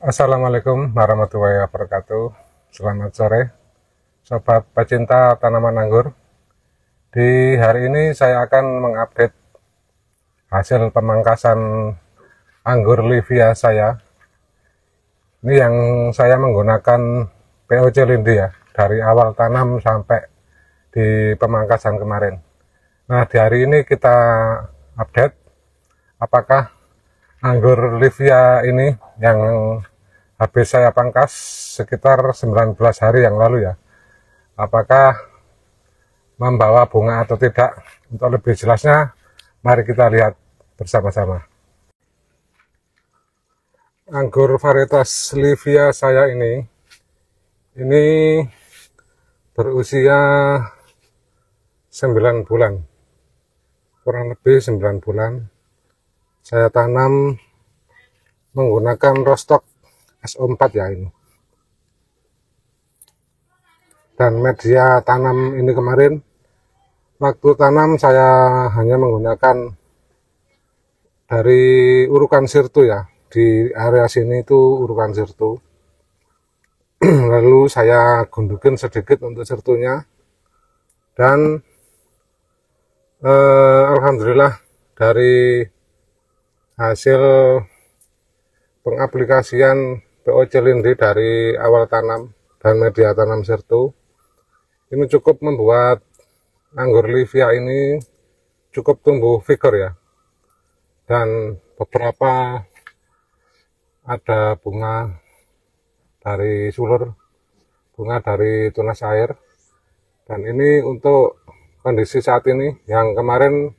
Assalamualaikum warahmatullahi wabarakatuh. Selamat sore, sobat pecinta tanaman anggur. Di hari ini saya akan mengupdate hasil pemangkasan anggur Livia saya. Ini yang saya menggunakan POC Lindi ya, dari awal tanam sampai di pemangkasan kemarin. Nah, di hari ini kita update apakah anggur Livia ini yang habis saya pangkas sekitar 19 hari yang lalu ya, apakah membawa bunga atau tidak. Untuk lebih jelasnya, mari kita lihat bersama-sama. Anggur varietas Livia saya ini berusia 9 bulan, kurang lebih 9 bulan. Saya tanam menggunakan rostok SO4 ya ini. Dan media tanam ini kemarin, waktu tanam saya hanya menggunakan dari urukan sirtu ya. Di area sini itu urukan sirtu. Lalu saya gundukin sedikit untuk sirtunya. Dan alhamdulillah dari hasil pengaplikasian POC Lindi dari awal tanam dan media tanam sirtu, ini cukup membuat anggur Livia ini cukup tumbuh vigor ya. Dan beberapa ada bunga dari sulur, bunga dari tunas air. Dan ini untuk kondisi saat ini, yang kemarin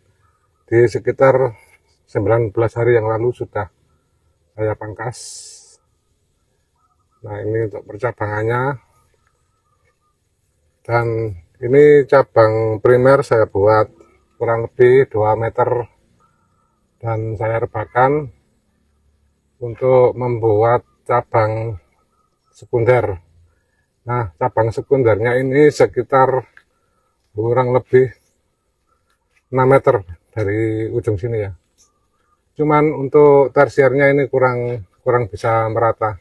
di sekitar 19 hari yang lalu sudah saya pangkas. Nah, ini untuk percabangannya. Dan ini cabang primer saya buat kurang lebih 2 meter dan saya rebakan untuk membuat cabang sekunder. Nah, cabang sekundernya ini sekitar kurang lebih 6 meter dari ujung sini ya. Cuman untuk tersiernya ini kurang bisa merata.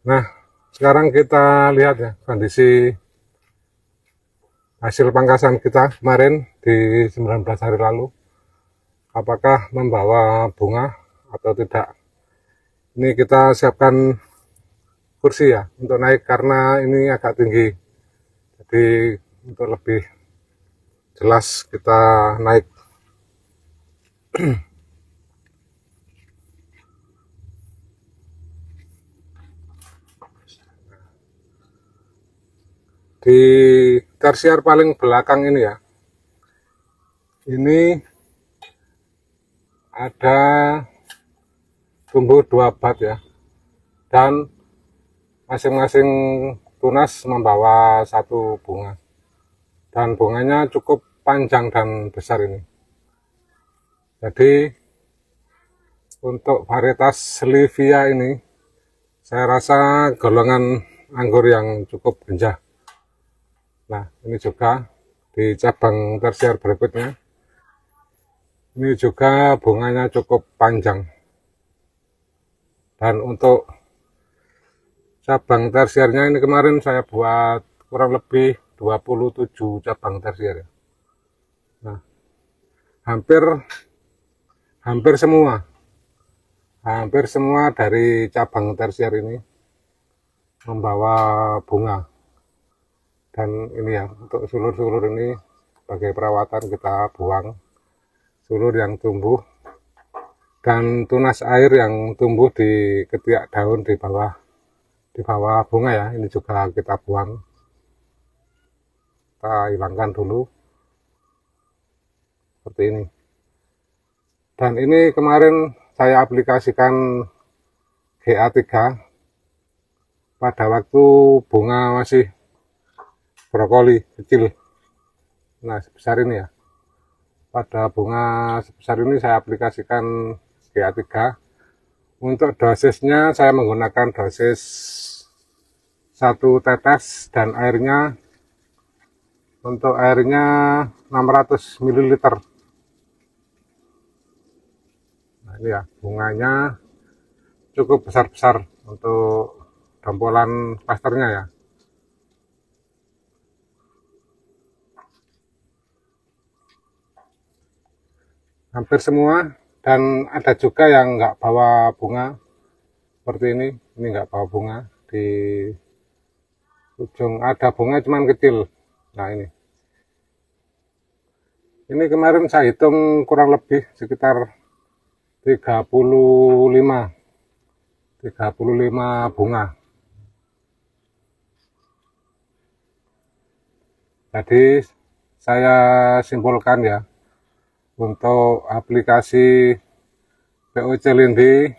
Nah, sekarang kita lihat ya kondisi hasil pangkasan kita kemarin di 19 hari lalu, apakah membawa bunga atau tidak. Ini kita siapkan kursi ya untuk naik karena ini agak tinggi, jadi untuk lebih jelas kita naik. Di tersier paling belakang ini ya, ini ada tumbuh 2 bat ya, dan masing-masing tunas membawa 1 bunga, dan bunganya cukup panjang dan besar ini. Jadi untuk varietas Livia ini saya rasa golongan anggur yang cukup genjah. Nah, ini juga di cabang tersier berikutnya, ini juga bunganya cukup panjang. Dan untuk cabang tersiernya ini kemarin saya buat kurang lebih 27 cabang tersier. Nah, hampir semua dari cabang tersier ini membawa bunga. Dan ini ya, untuk sulur-sulur ini sebagai perawatan kita buang sulur yang tumbuh, dan tunas air yang tumbuh di ketiak daun di bawah bunga ya, ini juga kita buang, kita hilangkan dulu seperti ini. Dan ini kemarin saya aplikasikan GA3 pada waktu bunga masih brokoli kecil. Nah, sebesar ini ya, pada bunga sebesar ini saya aplikasikan GA3. Untuk dosisnya saya menggunakan dosis 1 tetes, dan airnya, untuk airnya 600 ml. Nah, ini ya, bunganya cukup besar-besar untuk dompolan plasternya ya. Hampir semua, dan ada juga yang nggak bawa bunga seperti ini nggak bawa bunga. Di ujung ada bunga cuman kecil. Nah ini kemarin saya hitung kurang lebih sekitar 35 bunga. Jadi saya simpulkan ya, untuk aplikasi POC Lindi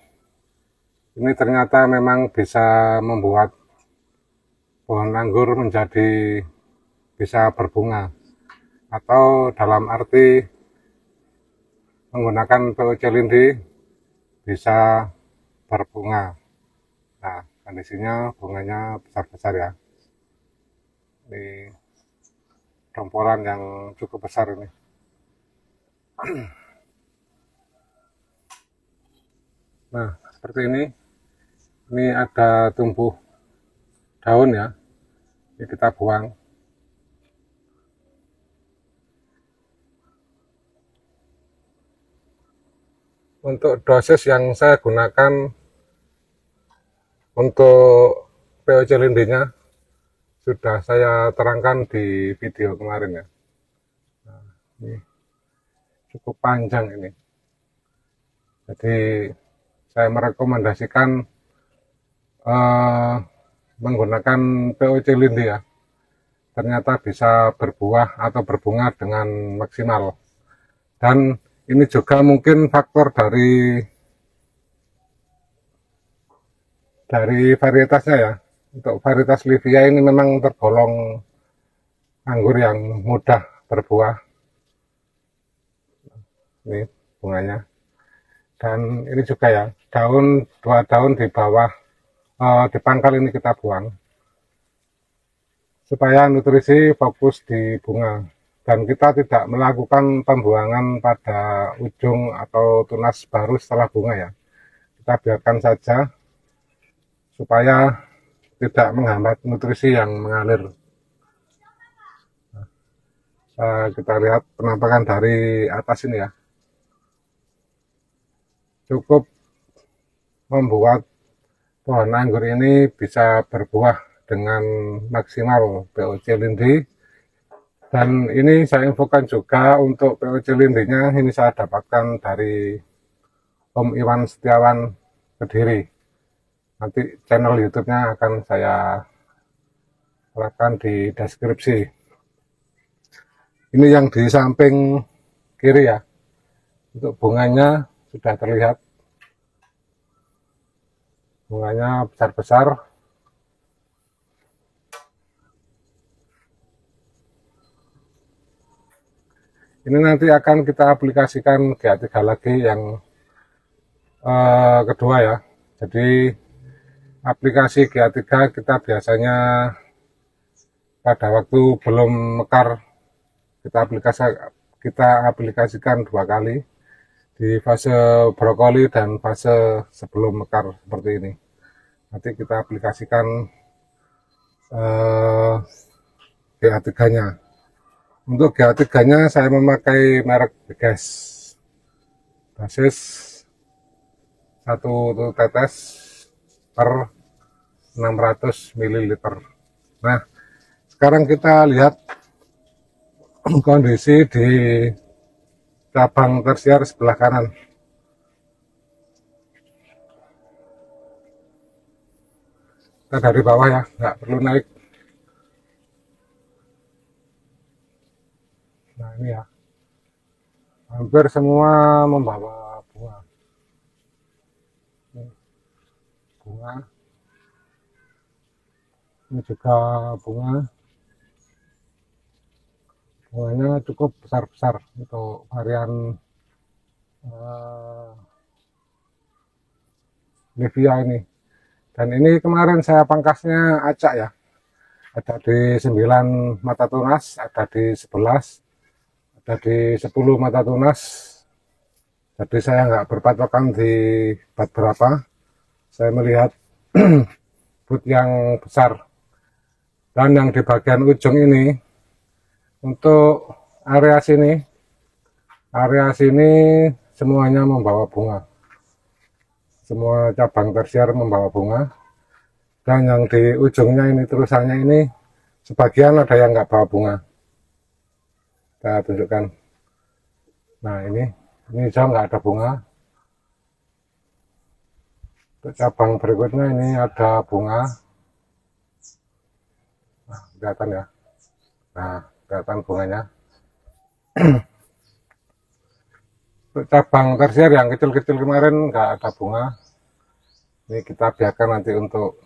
ini ternyata memang bisa membuat pohon anggur menjadi bisa berbunga, atau dalam arti menggunakan POC Lindi bisa berbunga. Nah, kondisinya bunganya besar-besar ya. Ini dompolan yang cukup besar ini. Nah, seperti ini. Ini ada tumbuh daun ya. Ini kita buang. Untuk dosis yang saya gunakan untuk POC lindinya sudah saya terangkan di video kemarin ya. Nah, ini cukup panjang ini. Jadi saya merekomendasikan menggunakan POC lindi ya. Ternyata bisa berbuah atau berbunga dengan maksimal. Dan ini juga mungkin faktor dari varietasnya ya. Untuk varietas Livia ini memang tergolong anggur yang mudah berbuah. Ini bunganya. Dan ini juga ya, dua daun di bawah, di pangkal ini kita buang. Supaya nutrisi fokus di bunga. Dan kita tidak melakukan pembuangan pada ujung atau tunas baru setelah bunga ya. Kita biarkan saja supaya tidak menghambat nutrisi yang mengalir. Nah, kita lihat penampakan dari atas ini ya. Cukup membuat pohon anggur ini bisa berbuah dengan maksimal POC lindi. Dan ini saya infokan juga untuk POC lindinya, ini saya dapatkan dari Om Iwan Setiawan Kediri. Nanti channel YouTube-nya akan saya letakkan di deskripsi. Ini yang di samping kiri ya. Untuk bunganya sudah terlihat. Bunganya besar-besar. Ini nanti akan kita aplikasikan GA3 lagi yang kedua ya. Jadi aplikasi GA3 kita biasanya pada waktu belum mekar kita aplikasikan 2 kali, di fase brokoli dan fase sebelum mekar seperti ini. Nanti kita aplikasikan GA3-nya. Untuk GA3-nya saya memakai merek Begas. Dosis 1 tetes per 600 ml. Nah, sekarang kita lihat kondisi di cabang tersier sebelah kanan. Kita dari bawah ya, nggak perlu naik. Nah ini ya, hampir semua membawa bunga. Bunga. Ini juga bunga. Bunganya cukup besar-besar untuk varian Livia ini. Dan ini kemarin saya pangkasnya acak ya. Ada di 9 mata tunas, ada di 11. Ada di 10 mata tunas. Jadi saya nggak berpatokan di bat berapa, saya melihat but yang besar. Dan yang di bagian ujung ini, untuk area sini semuanya membawa bunga. Semua cabang tersier membawa bunga. Dan yang di ujungnya ini, terusannya ini, sebagian ada yang nggak bawa bunga. Saya tunjukkan. Nah ini hijau nggak ada bunga. Untuk cabang berikutnya ini ada bunga. Nah, kelihatan ya. Nah, kelihatan bunganya. Untuk cabang tersier yang kecil-kecil kemarin nggak ada bunga. Ini kita biarkan nanti untuk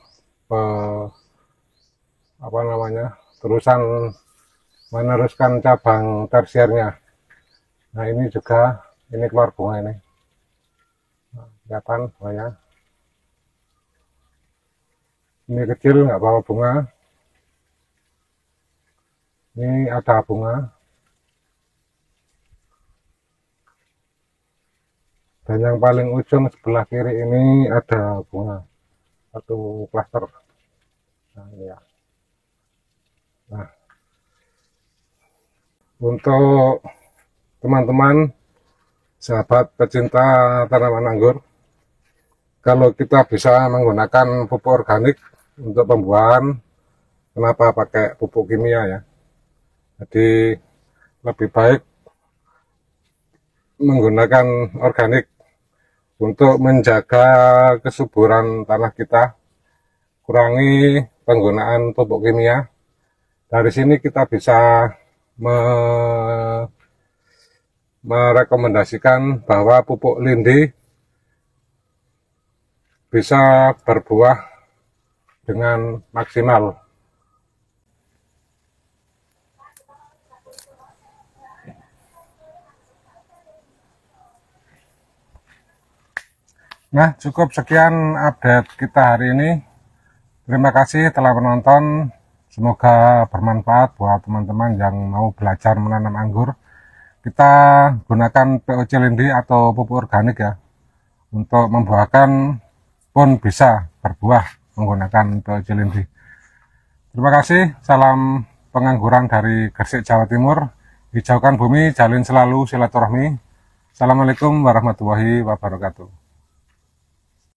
terusan meneruskan cabang tersiernya. Nah ini juga, ini keluar bunga ini. Nah, kelihatan bunganya. Ini kecil nggak bawa bunga. Ini ada bunga. Dan yang paling ujung sebelah kiri ini ada bunga. Satu klaster. Nah, ini ya. Nah, untuk teman-teman sahabat pecinta tanaman anggur, kalau kita bisa menggunakan pupuk organik untuk pembuahan, kenapa pakai pupuk kimia ya? Jadi lebih baik menggunakan organik untuk menjaga kesuburan tanah kita, kurangi penggunaan pupuk kimia. Dari sini kita bisa merekomendasikan bahwa pupuk lindi bisa berbuah dengan maksimal. Nah, cukup sekian update kita hari ini. Terima kasih telah menonton. Semoga bermanfaat buat teman-teman yang mau belajar menanam anggur. Kita gunakan POC lindi atau pupuk organik ya. Untuk membuahkan pun bisa berbuah menggunakan POC lindi. Terima kasih. Salam pengangguran dari Gresik, Jawa Timur. Hijaukan bumi, jalin selalu silaturahmi. Assalamualaikum warahmatullahi wabarakatuh.